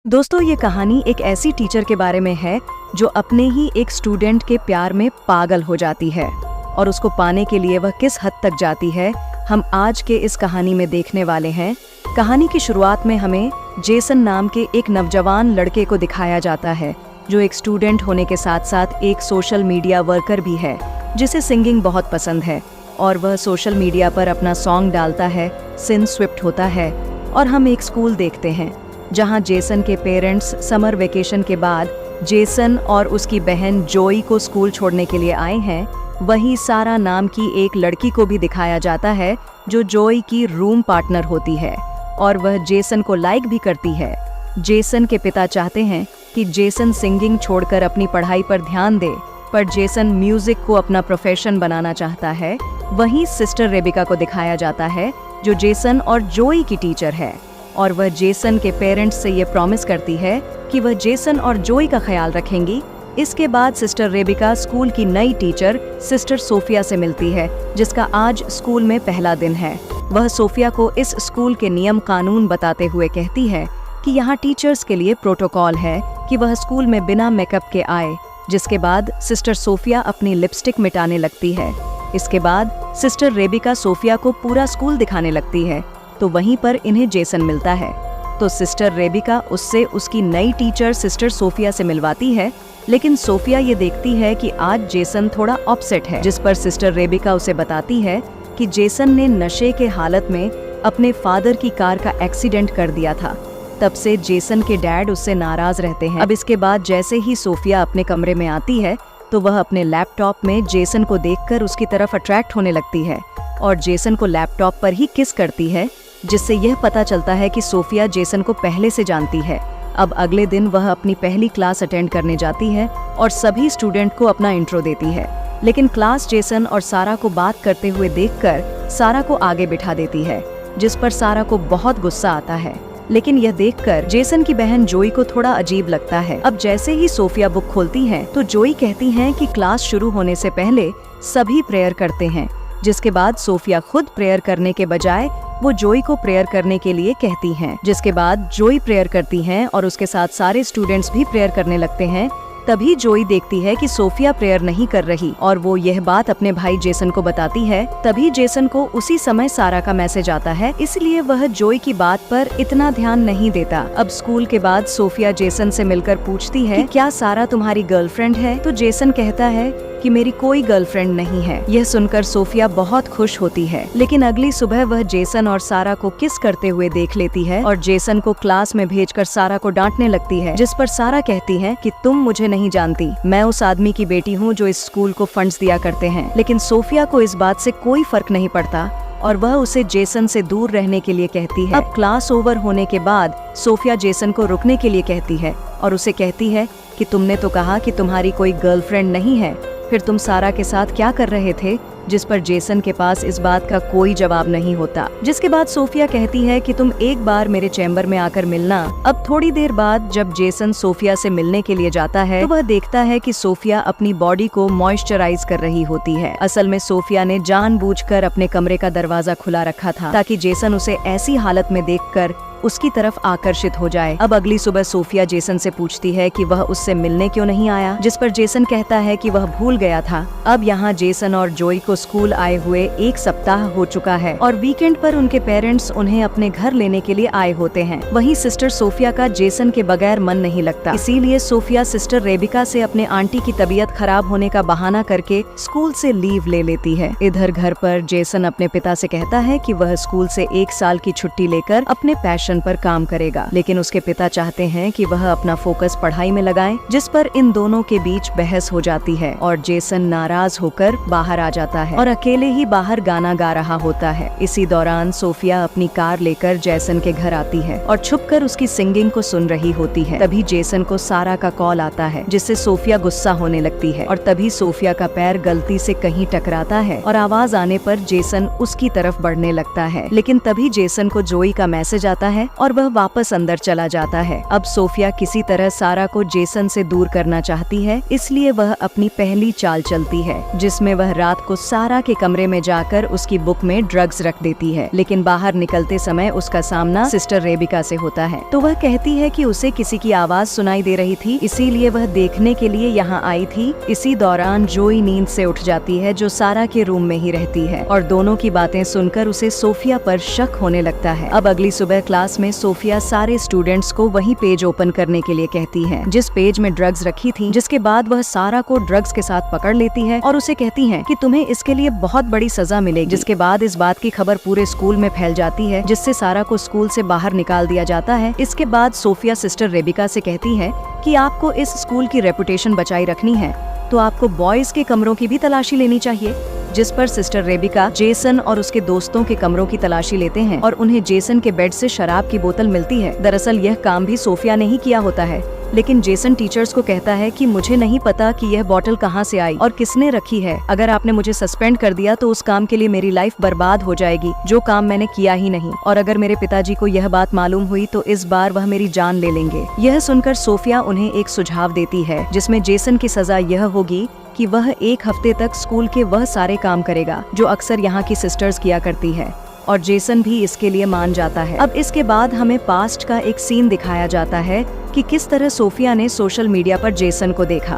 दोस्तों, ये कहानी एक ऐसी टीचर के बारे में है जो अपने ही एक स्टूडेंट के प्यार में पागल हो जाती है और उसको पाने के लिए वह किस हद तक जाती है, हम आज के इस कहानी में देखने वाले हैं। कहानी की शुरुआत में हमें जेसन नाम के एक नौजवान लड़के को दिखाया जाता है जो एक स्टूडेंट होने के साथ साथ एक सोशल मीडिया वर्कर भी है, जिसे सिंगिंग बहुत पसंद है और वह सोशल मीडिया पर अपना सॉन्ग डालता है, सिन स्विफ्ट होता है। और हम एक स्कूल देखते हैं जहां जेसन के पेरेंट्स समर वेकेशन के बाद जेसन और उसकी बहन जोई को स्कूल छोड़ने के लिए आए हैं। वहीं सारा नाम की एक लड़की को भी दिखाया जाता है जो जोई की रूम पार्टनर होती है और वह जेसन को लाइक भी करती है। जेसन के पिता चाहते हैं कि जेसन सिंगिंग छोड़कर अपनी पढ़ाई पर ध्यान दे, पर जेसन म्यूजिक को अपना प्रोफेशन बनाना चाहता है। वहीं सिस्टर रेबिका को दिखाया जाता है जो जेसन और जोई की टीचर है और वह जेसन के पेरेंट्स से ये प्रॉमिस करती है कि वह जेसन और जोई का ख्याल रखेंगी। इसके बाद सिस्टर रेबिका स्कूल की नई टीचर सिस्टर सोफिया से मिलती है, जिसका आज स्कूल में पहला दिन है। वह सोफिया को इस स्कूल के नियम कानून बताते हुए कहती है कि यहाँ टीचर्स के लिए प्रोटोकॉल है कि वह स्कूल में बिना मेकअप के आए। जिसके बाद सिस्टर सोफिया अपनी लिपस्टिक मिटाने लगती है। इसके बाद सिस्टर रेबिका सोफिया को पूरा स्कूल दिखाने लगती है, तो वहीं पर इन्हें जेसन मिलता है। तो सिस्टर रेबिका उससे उसकी नई टीचर सिस्टर सोफिया से मिलवाती है, लेकिन सोफिया ये देखती है कि आज जेसन थोड़ा अपसेट है, जिस पर सिस्टर रेबिका उसे बताती है कि जेसन ने नशे के हालत में अपने फादर की कार का एक्सीडेंट कर दिया था। तब से जेसन के डैड उससे नाराज रहते हैं। अब इसके बाद जैसे ही सोफिया अपने कमरे में आती है तो वह अपने लैपटॉप में जेसन को देखकर उसकी तरफ अट्रैक्ट होने लगती है और जेसन को लैपटॉप पर ही किस करती है, जिससे यह पता चलता है कि सोफिया जेसन को पहले से जानती है। अब अगले दिन वह अपनी पहली क्लास अटेंड करने जाती है और सभी स्टूडेंट को अपना इंट्रो देती है, लेकिन क्लास जेसन और सारा को बात करते हुए देखकर सारा को आगे बिठा देती है, जिस पर सारा को बहुत गुस्सा आता है। लेकिन यह देखकर जेसन की बहन जोई को थोड़ा अजीब लगता है। अब जैसे ही सोफिया बुक खोलती है तो जोई कहती है कि क्लास शुरू होने से पहले सभी प्रेयर करते हैं, जिसके बाद सोफिया खुद प्रेयर करने के बजाय वो जोई को प्रेयर करने के लिए कहती हैं। जिसके बाद जोई प्रेयर करती हैं और उसके साथ सारे स्टूडेंट्स भी प्रेयर करने लगते हैं। तभी जोई देखती है कि सोफिया प्रेयर नहीं कर रही और वो यह बात अपने भाई जेसन को बताती है। तभी जेसन को उसी समय सारा का मैसेज आता है, इसलिए वह जोई की बात पर इतना ध्यान नहीं देता। अब स्कूल के बाद सोफिया जेसन से मिलकर पूछती है कि क्या सारा तुम्हारी गर्लफ्रेंड है? तो जेसन कहता है कि मेरी कोई गर्लफ्रेंड नहीं है। यह सुनकर सोफिया बहुत खुश होती है, लेकिन अगली सुबह वह जेसन और सारा को किस करते हुए देख लेती है और जेसन को क्लास में भेजकर सारा को डांटने लगती है, जिस पर सारा कहती है कि तुम मुझे नहीं जानती, मैं उस आदमी की बेटी हूँ जो इस स्कूल को फंड्स दिया करते हैं। लेकिन सोफिया को इस बात से कोई फर्क नहीं पड़ता और वह उसे जेसन से दूर रहने के लिए कहती है। अब क्लास ओवर होने के बाद सोफिया जेसन को रुकने के लिए कहती है और उसे कहती है कि तुमने तो कहा कि तुम्हारी कोई गर्लफ्रेंड नहीं है, फिर तुम सारा के साथ क्या कर रहे थे? जिस पर जेसन के पास इस बात का कोई जवाब नहीं होता। जिसके बाद सोफिया कहती है कि तुम एक बार मेरे चैम्बर में आकर मिलना। अब थोड़ी देर बाद जब जेसन सोफिया से मिलने के लिए जाता है तो वह देखता है कि सोफिया अपनी बॉडी को मॉइस्चराइज कर रही होती है। असल में सोफिया ने जानबूझकर अपने कमरे का दरवाजा खुला रखा था ताकि जेसन उसे ऐसी हालत में देखकर उसकी तरफ आकर्षित हो जाए। अब अगली सुबह सोफिया जेसन से पूछती है कि वह उससे मिलने क्यों नहीं आया, जिस पर जेसन कहता है कि वह भूल गया था। अब यहाँ जेसन और जोई को स्कूल आए हुए 1 सप्ताह हो चुका है और वीकेंड पर उनके पेरेंट्स उन्हें अपने घर लेने के लिए आए होते हैं। वहीं सिस्टर सोफिया का जेसन के बगैर मन नहीं लगता, इसीलिए सोफिया सिस्टर रेबिका से अपने आंटी की तबीयत खराब होने का बहाना करके स्कूल से लीव ले लेती है। इधर घर पर जेसन अपने पिता से कहता है कि वह स्कूल से 1 साल की छुट्टी लेकर अपने पैशन पर काम करेगा, लेकिन उसके पिता चाहते हैं कि वह अपना फोकस पढ़ाई में लगाए, जिस पर इन दोनों के बीच बहस हो जाती है और जेसन नाराज होकर बाहर आ जाता है और अकेले ही बाहर गाना गा रहा होता है। इसी दौरान सोफिया अपनी कार लेकर जेसन के घर आती है और छुपकर उसकी सिंगिंग को सुन रही होती है। तभी जेसन को सारा का कॉल आता है, जिससे सोफिया गुस्सा होने लगती है और तभी सोफिया का पैर गलती से कहीं टकराता है और आवाज आने पर जेसन उसकी तरफ बढ़ने लगता है। लेकिन तभी जेसन को जोई का मैसेज आता है और वह वापस अंदर चला जाता है। अब सोफिया किसी तरह सारा को जेसन से दूर करना चाहती है, इसलिए वह अपनी पहली चाल चलती है, जिसमें वह रात को सारा के कमरे में जाकर उसकी बुक में ड्रग्स रख देती है। लेकिन बाहर निकलते समय उसका सामना सिस्टर रेबिका से होता है, तो वह कहती है कि उसे किसी की आवाज सुनाई दे रही थी, इसीलिए वह देखने के लिए यहाँ आई थी। इसी दौरान जोई नींद से उठ जाती है, जो सारा के रूम में ही रहती है, और दोनों की बातें सुनकर उसे सोफिया पर शक होने लगता है। अब अगली सुबह क्लास में सोफिया सारे स्टूडेंट्स को वही पेज ओपन करने के लिए कहती है जिस पेज में ड्रग्स रखी थी, जिसके बाद वह सारा को ड्रग्स के साथ पकड़ लेती है और उसे कहती है कि तुम्हें इसके लिए बहुत बड़ी सजा मिलेगी। जिसके बाद इस बात की खबर पूरे स्कूल में फैल जाती है, जिससे सारा को स्कूल से बाहर निकाल दिया जाता है। इसके बाद सोफिया सिस्टर रेबिका से कहती है कि आपको इस स्कूल की रेपुटेशन बचाई रखनी है, तो आपको बॉयज के कमरों की भी तलाशी लेनी चाहिए। जिस पर सिस्टर रेबिका जेसन और उसके दोस्तों के कमरों की तलाशी लेते हैं और उन्हें जेसन के बेड से शराब की बोतल मिलती है। दरअसल यह काम भी सोफिया ने ही किया होता है, लेकिन जेसन टीचर्स को कहता है कि मुझे नहीं पता कि यह बोतल कहाँ से आई और किसने रखी है। अगर आपने मुझे सस्पेंड कर दिया तो उस काम के लिए मेरी लाइफ बर्बाद हो जाएगी, जो काम मैंने किया ही नहीं। और अगर मेरे पिताजी को यह बात मालूम हुई तो इस बार वह मेरी जान ले लेंगे। यह सुनकर सोफिया उन्हें एक सुझाव देती है, जिसमें जेसन की सजा यह होगी कि वह 1 हफ्ते तक स्कूल के वह सारे काम करेगा जो अक्सर यहाँ की सिस्टर्स किया करती है, और जेसन भी इसके लिए मान जाता है। अब इसके बाद हमें पास्ट का एक सीन दिखाया जाता है कि किस तरह सोफिया ने सोशल मीडिया पर जेसन को देखा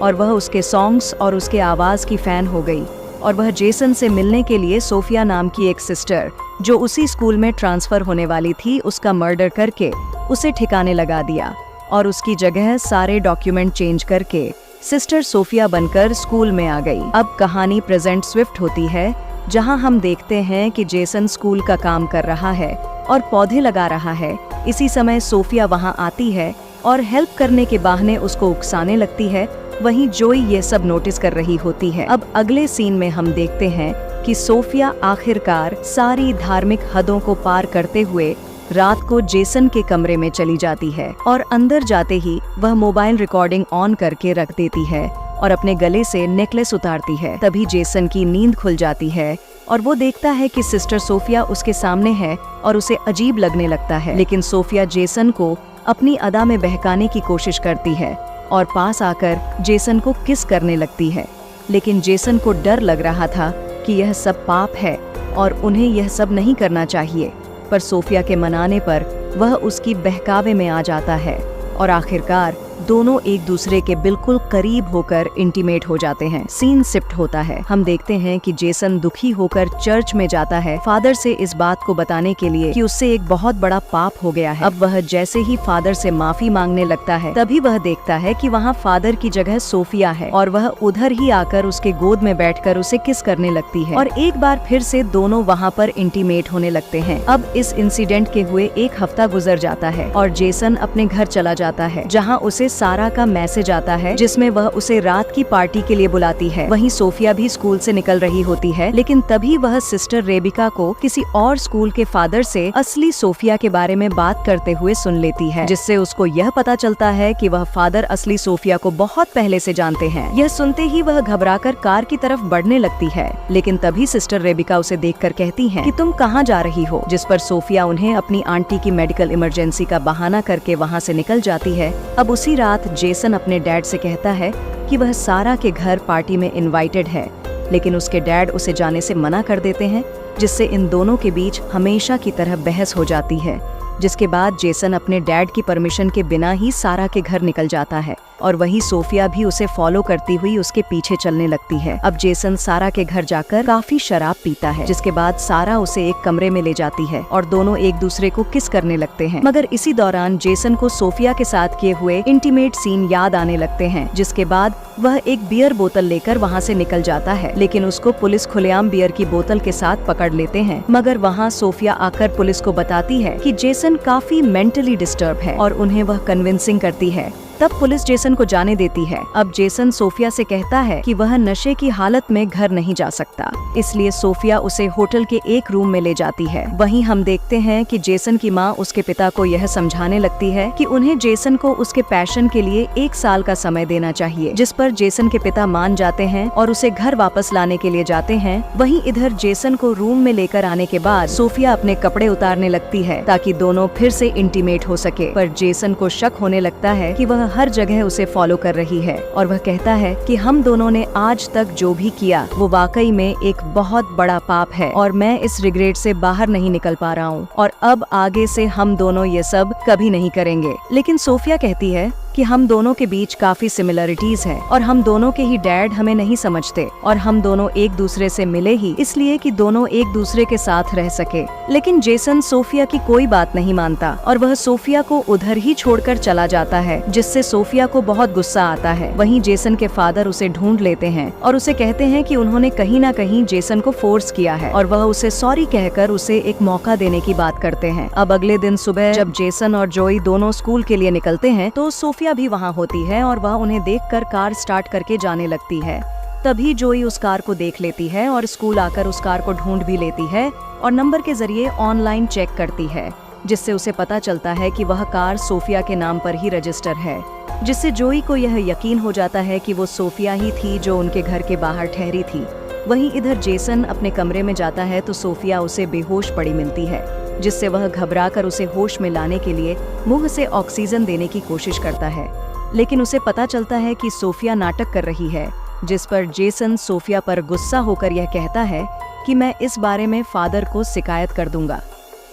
और वह उसके सॉन्ग्स और उसके आवाज की फैन हो गई, और वह जेसन से मिलने के लिए सोफिया नाम की एक सिस्टर जो उसी स्कूल में ट्रांसफर होने वाली थी, उसका मर्डर करके उसे ठिकाने लगा दिया और उसकी जगह सारे डॉक्यूमेंट चेंज करके सिस्टर सोफिया बनकर स्कूल में आ गई। अब कहानी प्रेजेंट स्विफ्ट होती है, जहां हम देखते हैं कि जेसन स्कूल का काम कर रहा है और पौधे लगा रहा है। इसी समय सोफिया वहां आती है और हेल्प करने के बहाने उसको उकसाने लगती है। वहीं जोई ये सब नोटिस कर रही होती है। अब अगले सीन में हम देखते हैं कि सोफिया आखिरकार सारी धार्मिक हदों को पार करते हुए रात को जेसन के कमरे में चली जाती है, और अंदर जाते ही वह मोबाइल रिकॉर्डिंग ऑन करके रख देती है और अपने गले से नेकलेस उतारती है। तभी जेसन की नींद खुल जाती है और वो देखता है कि सिस्टर सोफिया उसके सामने है और उसे अजीब लगने लगता है। लेकिन सोफिया जेसन को अपनी अदा में बहकाने की कोशिश करती है और पास आकर जेसन को किस करने लगती है। लेकिन जेसन को डर लग रहा था कि यह सब पाप है और उन्हें यह सब नहीं करना चाहिए, पर सोफिया के मनाने पर वह उसकी बहकावे में आ जाता है और आखिरकार दोनों एक दूसरे के बिल्कुल करीब होकर इंटीमेट हो जाते हैं। सीन शिफ्ट होता है। हम देखते हैं कि जेसन दुखी होकर चर्च में जाता है फादर से इस बात को बताने के लिए कि उससे एक बहुत बड़ा पाप हो गया है। अब वह जैसे ही फादर से माफी मांगने लगता है, तभी वह देखता है कि वहाँ फादर की जगह सोफिया है और वह उधर ही आकर उसके गोद में बैठकर उसे किस करने लगती है और एक बार फिर से दोनों वहाँ पर इंटीमेट होने लगते हैं। अब इस इंसिडेंट के हुए 1 हफ्ता गुजर जाता है और जेसन अपने घर चला जाता है, जहाँ उसे सारा का मैसेज आता है जिसमें वह उसे रात की पार्टी के लिए बुलाती है। वहीं सोफिया भी स्कूल से निकल रही होती है, लेकिन तभी वह सिस्टर रेबिका को किसी और स्कूल के फादर से असली सोफिया के बारे में बात करते हुए सुन लेती है, जिससे उसको यह पता चलता है कि वह फादर असली सोफिया को बहुत पहले से जानते हैं। यह सुनते ही वह घबराकर कार की तरफ बढ़ने लगती है, लेकिन तभी सिस्टर रेबिका उसे देखकर कहती है कि तुम कहाँ जा रही हो, जिस पर सोफिया उन्हें अपनी आंटी की मेडिकल इमरजेंसी का बहाना करके वहाँ से निकल जाती है। अब उसी रात जेसन अपने डैड से कहता है कि वह सारा के घर पार्टी में इनवाइटेड है, लेकिन उसके डैड उसे जाने से मना कर देते हैं, जिससे इन दोनों के बीच हमेशा की तरह बहस हो जाती है। जिसके बाद जेसन अपने डैड की परमिशन के बिना ही सारा के घर निकल जाता है और वही सोफिया भी उसे फॉलो करती हुई उसके पीछे चलने लगती है। अब जेसन सारा के घर जाकर काफी शराब पीता है, जिसके बाद सारा उसे एक कमरे में ले जाती है और दोनों एक दूसरे को किस करने लगते हैं। मगर इसी दौरान जेसन को सोफिया के साथ किए हुए इंटीमेट सीन याद आने लगते हैं, जिसके बाद वह एक बियर बोतल लेकर वहाँ से निकल जाता है, लेकिन उसको पुलिस खुलेआम बियर की बोतल के साथ पकड़ लेते हैं। मगर वहाँ सोफिया आकर पुलिस को बताती है कि जेसन काफी मेंटली डिस्टर्ब है और उन्हें वह कन्विंसिंग करती है। तब पुलिस जेसन को जाने देती है। अब जेसन सोफिया से कहता है कि वह नशे की हालत में घर नहीं जा सकता, इसलिए सोफिया उसे होटल के एक रूम में ले जाती है। वहीं हम देखते हैं कि जेसन की माँ उसके पिता को यह समझाने लगती है कि उन्हें जेसन को उसके पैशन के लिए 1 साल का समय देना चाहिए, जिस पर जेसन के पिता मान जाते हैं और उसे घर वापस लाने के लिए जाते हैं। वहीं इधर जेसन को रूम में लेकर आने के बाद सोफिया अपने कपड़े उतारने लगती है ताकि दोनों फिर से इंटीमेट हो सके, पर जेसन को शक होने लगता है कि वह हर जगह उसे फॉलो कर रही है और वह कहता है कि हम दोनों ने आज तक जो भी किया वो वाकई में एक बहुत बड़ा पाप है और मैं इस रिग्रेट से बाहर नहीं निकल पा रहा हूँ और अब आगे से हम दोनों ये सब कभी नहीं करेंगे। लेकिन सोफिया कहती है कि हम दोनों के बीच काफी सिमिलरिटीज है और हम दोनों के ही डैड हमें नहीं समझते और हम दोनों एक दूसरे से मिले ही इसलिए कि दोनों एक दूसरे के साथ रह सके। लेकिन जेसन सोफिया की कोई बात नहीं मानता और वह सोफिया को उधर ही छोड़कर चला जाता है, जिससे सोफिया को बहुत गुस्सा आता है। वहीं जेसन के फादर उसे ढूंढ लेते हैं और उसे कहते हैं कि उन्होंने कहीं ना कहीं जेसन को फोर्स किया है और वह उसे सॉरी कहकर उसे एक मौका देने की बात करते हैं। अब अगले दिन सुबह जब जेसन और जोई दोनों स्कूल के लिए निकलते हैं तो सोफिया भी वहाँ होती है और वह उन्हें देखकर कार स्टार्ट करके जाने लगती है। तभी जोई उस कार को देख लेती है और स्कूल आकर उस कार को ढूंढ भी लेती है और नंबर के जरिए ऑनलाइन चेक करती है, जिससे उसे पता चलता है कि वह कार सोफिया के नाम पर ही रजिस्टर है, जिससे जोई को यह यकीन हो जाता है कि वो सोफिया ही थी जो उनके घर के बाहर ठहरी थी। वहीं इधर जेसन अपने कमरे में जाता है तो सोफिया उसे बेहोश पड़ी मिलती है, जिससे वह घबराकर उसे होश में लाने के लिए मुंह से ऑक्सीजन देने की कोशिश करता है। लेकिन उसे पता चलता है कि सोफिया नाटक कर रही है, जिस पर जेसन सोफिया पर गुस्सा होकर यह कहता है कि मैं इस बारे में फादर को शिकायत कर दूंगा।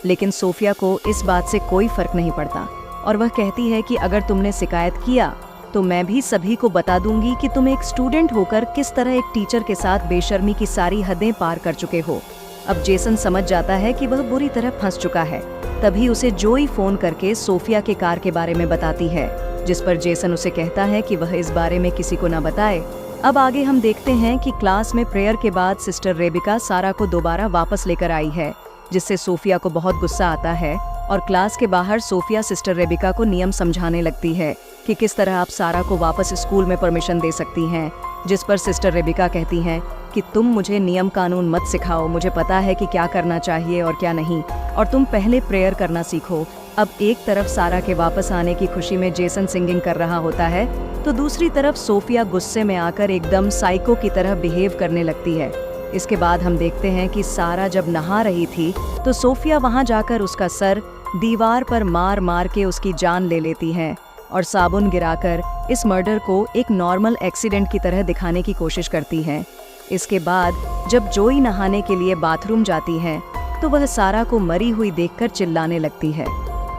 लेकिन सोफिया को इस बात से कोई फर्क नहीं पड़ता और वह कहती है कि अगर तुमने शिकायत किया तो मैं भी सभी को बता दूंगी कि तुम एक स्टूडेंट होकर किस तरह एक टीचर के साथ बेशर्मी की सारी हदें पार कर चुके हो। अब जेसन समझ जाता है कि वह बुरी तरह फंस चुका है। तभी उसे जोई फोन करके सोफिया के कार के बारे में बताती है, जिस पर जेसन उसे कहता है कि वह इस बारे में किसी को न बताए। अब आगे हम देखते हैं कि क्लास में प्रेयर के बाद सिस्टर रेबिका सारा को दोबारा वापस लेकर आई है, जिससे सोफिया को बहुत गुस्सा आता है और क्लास के बाहर सोफिया सिस्टर रेबिका को नियम समझाने लगती है कि किस तरह आप सारा को वापस स्कूल में परमिशन दे सकती हैं, जिस पर सिस्टर रेबिका कहती हैं कि तुम मुझे नियम कानून मत सिखाओ, मुझे पता है कि क्या करना चाहिए और क्या नहीं, और तुम पहले प्रेयर करना सीखो। अब एक तरफ सारा के वापस आने की खुशी में जेसन सिंगिंग कर रहा होता है तो दूसरी तरफ सोफिया गुस्से में आकर एकदम साइको की तरह बिहेव करने लगती है। इसके बाद हम देखते हैं कि सारा जब नहा रही थी तो सोफिया वहां जाकर उसका सर दीवार पर मार मार के उसकी जान ले लेती है और साबुन गिराकर इस मर्डर को एक नॉर्मल एक्सीडेंट की तरह दिखाने की कोशिश करती है। इसके बाद जब जोई नहाने के लिए बाथरूम जाती है तो वह सारा को मरी हुई देखकर चिल्लाने लगती है।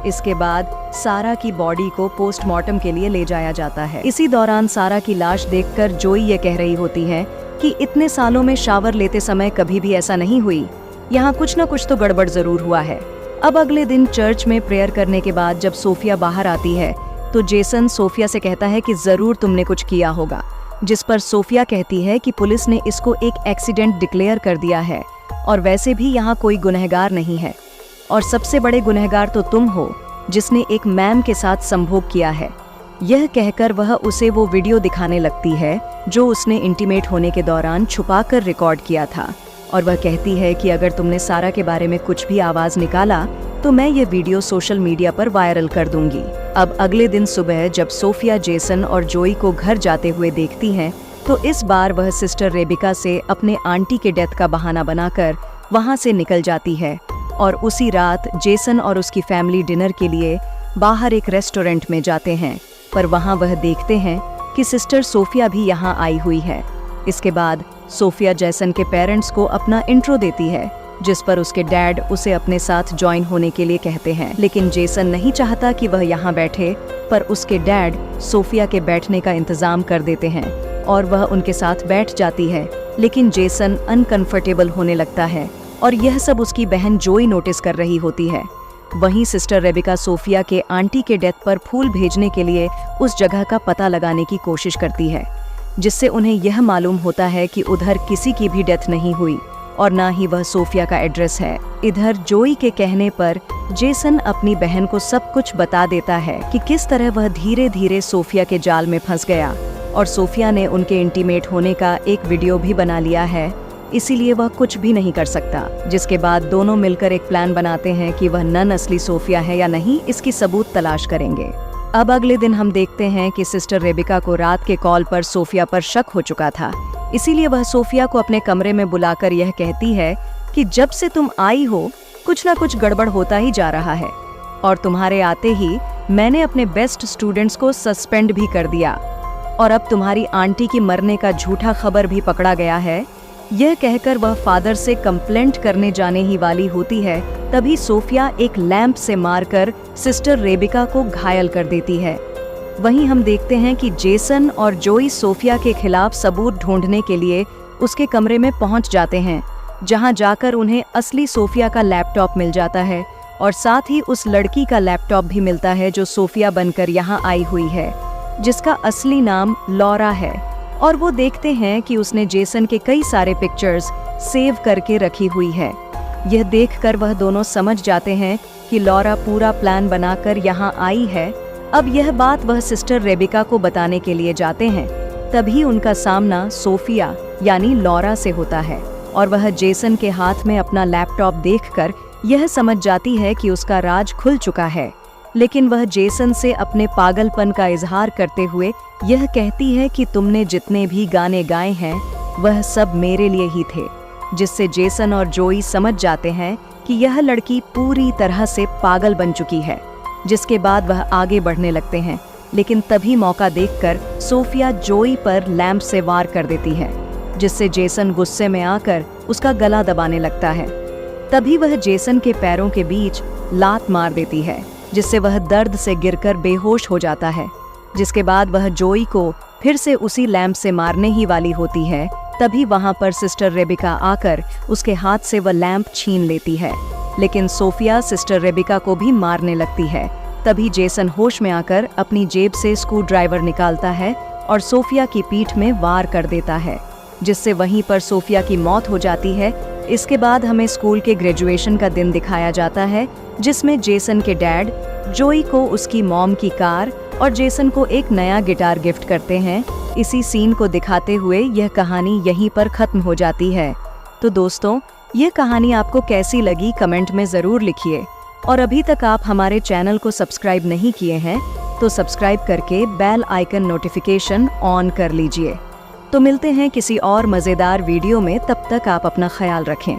इसके बाद सारा की बॉडी को पोस्टमार्टम के लिए ले जाया जाता है। इसी दौरान सारा की लाश देखकर जोई ये कह रही होती है कि इतने सालों में शावर लेते समय कभी भी ऐसा नहीं हुई, यहाँ कुछ न कुछ तो गड़बड़ जरूर हुआ है। अब अगले दिन चर्च में प्रेयर करने के बाद जब सोफिया बाहर आती है तो जेसन सोफिया से कहता है कि जरूर तुमने कुछ किया होगा, जिस पर सोफिया कहती है कि पुलिस ने इसको एक एक्सीडेंट डिक्लेयर कर दिया है और वैसे भी यहाँ कोई गुनहगार नहीं है और सबसे बड़े गुनहगार तो तुम हो जिसने एक मैम के साथ संभोग किया है। यह कहकर वह उसे वो वीडियो दिखाने लगती है जो उसने इंटीमेट होने के दौरान छुपाकर रिकॉर्ड किया था और वह कहती है कि अगर तुमने सारा के बारे में कुछ भी आवाज निकाला तो मैं ये वीडियो सोशल मीडिया पर वायरल कर दूंगी। अब अगले दिन सुबह जब सोफिया जेसन और जोई को घर जाते हुए देखती हैं तो इस बार वह सिस्टर रेबिका से अपने आंटी के डेथ का बहाना बनाकर वहां से निकल जाती है और उसी रात जेसन और उसकी फैमिली डिनर के लिए बाहर एक रेस्टोरेंट में जाते हैं, पर वहां वह देखते हैं कि सिस्टर सोफिया भी यहां आई हुई है। इसके बाद सोफिया जेसन के पेरेंट्स को अपना इंट्रो देती है, जिस पर उसके डैड उसे अपने साथ ज्वाइन होने के लिए कहते हैं, लेकिन जेसन नहीं चाहता कि वह यहाँ बैठे, पर उसके डैड सोफिया के बैठने का इंतजाम कर देते हैं और वह उनके साथ बैठ जाती है। लेकिन जेसन अनकंफर्टेबल होने लगता है और यह सब उसकी बहन जोई नोटिस कर रही होती है। वहीं सिस्टर रेबिका सोफिया के आंटी के डेथ पर फूल भेजने के लिए उस जगह का पता लगाने की कोशिश करती है, जिससे उन्हें यह मालूम होता है कि उधर किसी की भी डेथ नहीं हुई और ना ही वह सोफिया का एड्रेस है। इधर जोई के कहने पर जेसन अपनी बहन को सब कुछ बता देता है कि किस तरह वह धीरे धीरे सोफिया के जाल में फंस गया और सोफिया ने उनके इंटीमेट होने का एक वीडियो भी बना लिया है, इसीलिए वह कुछ भी नहीं कर सकता। जिसके बाद दोनों मिलकर एक प्लान बनाते हैं कि वह नन असली सोफिया है या नहीं, इसकी सबूत तलाश करेंगे। अब अगले दिन हम देखते हैं कि सिस्टर रेबिका को रात के कॉल पर सोफिया पर शक हो चुका था, इसीलिए वह सोफिया को अपने कमरे में बुलाकर यह कहती है कि जब से तुम आई हो कुछ ना कुछ गड़बड़ होता ही जा रहा है और तुम्हारे आते ही मैंने अपने बेस्ट स्टूडेंट्स को सस्पेंड भी कर दिया और अब तुम्हारी आंटी की मरने का झूठा खबर भी पकड़ा गया है। यह कहकर वह फादर से कंप्लेंट करने जाने ही वाली होती है, तभी सोफिया एक लैंप से मारकर सिस्टर रेबिका को घायल कर देती है। वहीं हम देखते हैं कि जेसन और जोई सोफिया के खिलाफ सबूत ढूंढने के लिए उसके कमरे में पहुंच जाते हैं, जहां जाकर उन्हें असली सोफिया का लैपटॉप मिल जाता है और साथ ही उस लड़की का लैपटॉप भी मिलता है जो सोफिया बनकर यहाँ आई हुई है, जिसका असली नाम लॉरा है। और वो देखते हैं कि उसने जेसन के कई सारे पिक्चर्स सेव करके रखी हुई है। यह देखकर वह दोनों समझ जाते हैं कि लॉरा पूरा प्लान बनाकर यहाँ आई है। अब यह बात वह सिस्टर रेबिका को बताने के लिए जाते हैं, तभी उनका सामना सोफिया यानी लॉरा से होता है और वह जेसन के हाथ में अपना लैपटॉप देखकर यह समझ जाती है कि उसका राज खुल चुका है। लेकिन वह जेसन से अपने पागलपन का इजहार करते हुए यह कहती है कि तुमने जितने भी गाने गाए हैं वह सब मेरे लिए ही थे, जिससे जेसन और जोई समझ जाते हैं कि यह लड़की पूरी तरह से पागल बन चुकी है। जिसके बाद वह आगे बढ़ने लगते हैं, लेकिन तभी मौका देखकर सोफिया जोई पर लैंप से वार कर देती है, जिससे जेसन गुस्से में आकर उसका गला दबाने लगता है। तभी वह जेसन के पैरों के बीच लात मार देती है, जिससे वह दर्द से गिरकर बेहोश हो जाता है। जिसके बाद वह जोई को फिर से उसी लैंप से मारने ही वाली होती है, तभी वहां पर सिस्टर रेबिका आकर उसके हाथ से वह लैंप छीन लेती है। लेकिन सोफिया सिस्टर रेबिका को भी मारने लगती है। तभी जेसन होश में आकर अपनी जेब से स्क्रू ड्राइवर निकालता है और सोफिया की पीठ में वार कर देता है, जिससे वहीं पर सोफिया की मौत हो जाती है। इसके बाद हमें स्कूल के ग्रेजुएशन का दिन दिखाया जाता है, जिसमें जेसन के डैड जोई को उसकी मॉम की कार और जेसन को एक नया गिटार गिफ्ट करते हैं। इसी सीन को दिखाते हुए यह कहानी यहीं पर खत्म हो जाती है। तो दोस्तों, यह कहानी आपको कैसी लगी कमेंट में ज़रूर लिखिए। और अभी तक आप हमारे चैनल को सब्सक्राइब नहीं किए हैं तो सब्सक्राइब करके बेल आइकन नोटिफिकेशन ऑन कर लीजिए। तो मिलते हैं किसी और मज़ेदार वीडियो में, तब तक आप अपना ख्याल रखें।